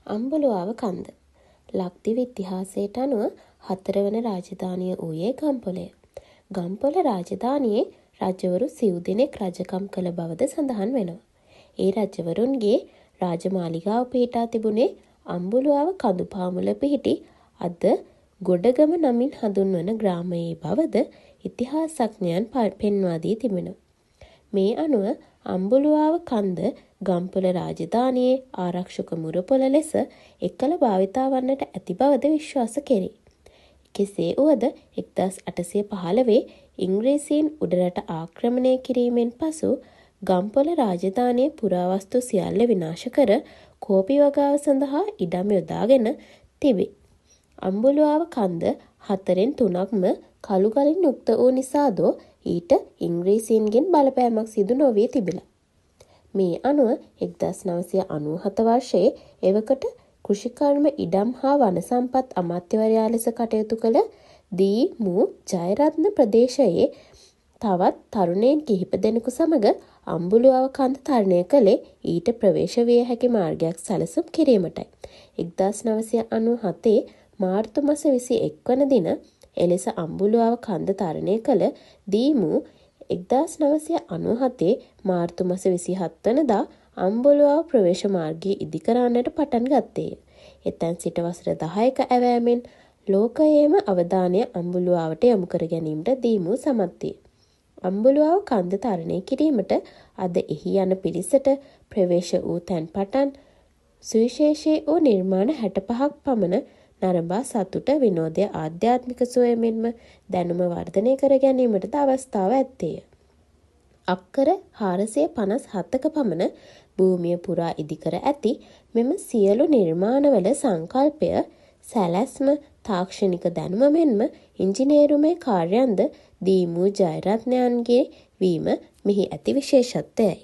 අම්බලුවාව කන්ද. ලක්දිව ඉතිහාසයට අනුව 4 වන රාජධානිය වූයේ ගම්පොළය. ගම්පොළ රාජධානියේ රජවරු සිව් දෙනෙක් රජකම් කළ බවද සඳහන් වෙනවා. ඒ රජවරුන්ගේ රාජමාලිගාව පිහිටා තිබුණේ අම්බලුවාව කඳුපාමුල පිහිටි අද ගොඩගම නමින් හඳුන්වන ග්‍රාමයේ බවද ඉතිහාසඥයන් පෙන්වා දී තිබෙනවා. මේ අනුව අම්බලුවාව කන්ද ගම්පොළ රාජධානියේ ආරක්ෂක මුරපොළ ලෙස එකල භාවිතා වන්නට ඇති බවද විශ්වාස කෙරේ. කෙසේ වුවද 1815 ඉංග්‍රීසීන් උඩරට ආක්‍රමණය කිරීමෙන් පසු ගම්පොළ රාජධානියේ පුරාවස්තු සියල්ල විනාශ කර කෝපි වගාව සඳහා ඉඩම් යොදාගෙන තිබේ. අම්බලුවාව කන්ද 4න් 3ක්ම කළුගලින් යුක්ත වූ නිසාදෝ ඊට ඉංග්‍රීසීන්ගෙන් බලපෑමක් සිදු නොවී තිබිලා. මේ අනුව 1997 වර්ෂයේ එවකට කෘෂිකර්ම ඉඩම් හා වන සම්පත් අමාත්‍යවරයා ලෙස කටයුතු කළ දී.මු. ජයරත්න ප්‍රදේශයේ තවත් තරුණයන් කිහිප දෙනෙකු සමග අම්බලුවාව කන්ද තරණය කළේ ඊට ප්‍රවේශ විය හැකි මාර්ගයක් සැලසුම් කිරීමටයි. 1997 මාර්තු මාස 21 වන දින එලෙස අම්බලුවාව කන්ද තරණය කළ දී.මු. 1997 මාර්තු මාස 27 වනදා අම්බලුවාව ප්‍රවේශ මාර්ගය ඉදිකරන්නට පටන් ගත්තේය. එතැන් සිට වසර 10ක ඇවෑමෙන් ලෝකයේම අවධානය අම්බලුවාවට යොමු කර ගැනීමට දී.මු. සමත් විය. අම්බලුවාව කන්ද තරණය කිරීමට අද එහි යන පිරිසට ප්‍රවේශ වූ තැන් පටන් සුවිශේෂී වූ නිර්මාණ 65ක් පමණ නරඹා සතුට විනෝදය ආධ්‍යාත්මික සුවය මෙන්ම දැනුම වර්ධනය කර ගැනීමටද අවස්ථාව ඇත්තේය. අක්කර 457ක පමණ භූමිය පුරා ඉදිකර ඇති මෙම සියලු නිර්මාණවල සංකල්පය සැලැස්ම තාක්ෂණික දැනුම මෙන්ම ඉංජිනේරුමේ කාර්යන්ද දී.මු. ජයරත්නයන්ගේ වීම මෙහි ඇති විශේෂත්වයයි.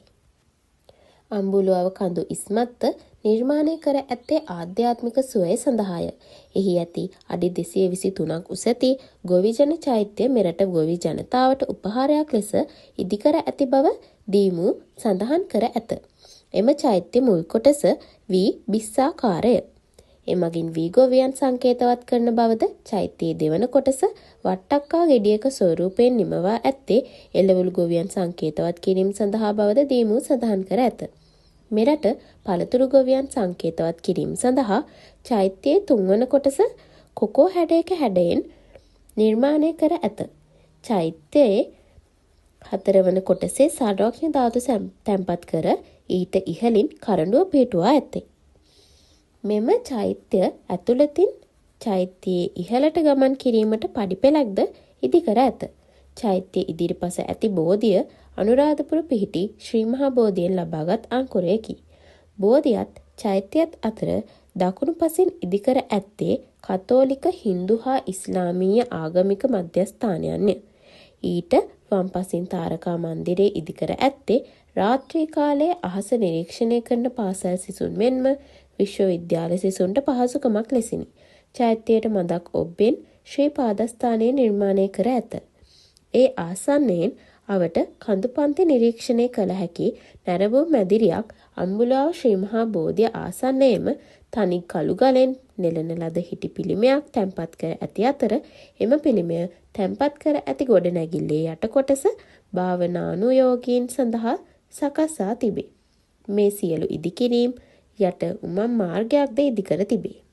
අම්බලුවාව කඳු ඉස්මත්ත නිර්මාණය කර ඇත්තේ ආධ්‍යාත්මික සුවය සඳහාය. එහි ඇති අඩි 223ක් උස ඇති ගොවිජන චෛත්‍ය මෙරට ගොවි ජනතාවට උපහාරයක් ලෙස ඉදිකර ඇති බව දී.මු. සඳහන් කර ඇත. එම චෛත්‍ය මුල් කොටස වී බිස්සාකාරය. එමගින් වී ගොවියන් සංකේතවත් කරන බවද චෛත්‍යයේ දෙවන කොටස වට්ටක්කා ගෙඩියක ස්වරූපයෙන් නිමවා ඇත්තේ එළවලු ගොවියන් සංකේතවත් කිරීම සඳහා බවද දී.මු. සඳහන් කර ඇත. මෙරට පළතුරු ගොවියන් සංකේතවත් කිරීම සඳහා චෛත්‍යයේ තුන්වන කොටස කොකෝ හැඩයක හැඩයෙන් නිර්මාණය කර ඇත. චෛත්‍යයේ 4 වන කොටසේ සර්වඥ ධාතු තැන්පත් කර ඊට ඉහළින් කරඬුව පිහිටුවා ඇත්තේ. මෙම චෛත්‍ය ඇතුළතින් චෛත්‍යයේ ඉහළට ගමන් කිරීමට පඩිපෙළක්ද ඉදිකර ඇත. චෛත්‍ය ඉදිරිපස ඇති බෝධිය අනුරාධපුර පිහිටි ශ්‍රී මහා බෝධියෙන් ලබාගත් අංකුරයකි. බෝධියත් චෛත්‍යයත් අතර දකුණු පසින් ඉදිකර ඇත්තේ කතෝලික හින්දු හා ඉස්ලාමීය ආගමික මධ්‍යස්ථානයන්ය. ඊට වම් පසින් තාරකා මන්දිරයේ ඉදිකර ඇත්තේ රාත්‍රී කාලයේ අහස නිරීක්ෂණය කරන පාසල් සිසුන් මෙන්ම විශ්වවිද්‍යාල සිසුන්ට පහසුකමක් ලෙසිනි. චෛත්‍යයට මඳක් ඔබ්බෙන් ශ්‍රී පාදස්ථානය නිර්මාණය කර ඇත. ඒ ආසන්නයෙන් අවට කඳුපන්ති නිරීක්ෂණය කළ හැකි නැරඹූ මැදිරියක් අම්බුලාව ශ්‍රී මහා බෝධිය ආසන්නයේම තනි කළු ගලෙන් නෙළන ලද හිටි පිළිමයක් තැන්පත් කර ඇති අතර එම පිළිමය තැන්පත් කර ඇති ගොඩනැගිල්ලේ යට කොටස භාවනානුයෝගීන් සඳහා සකසා තිබේ. මේ සියලු ඉදිකිරීම් යට උමම් මාර්ගයක්ද ඉදිකර තිබේ.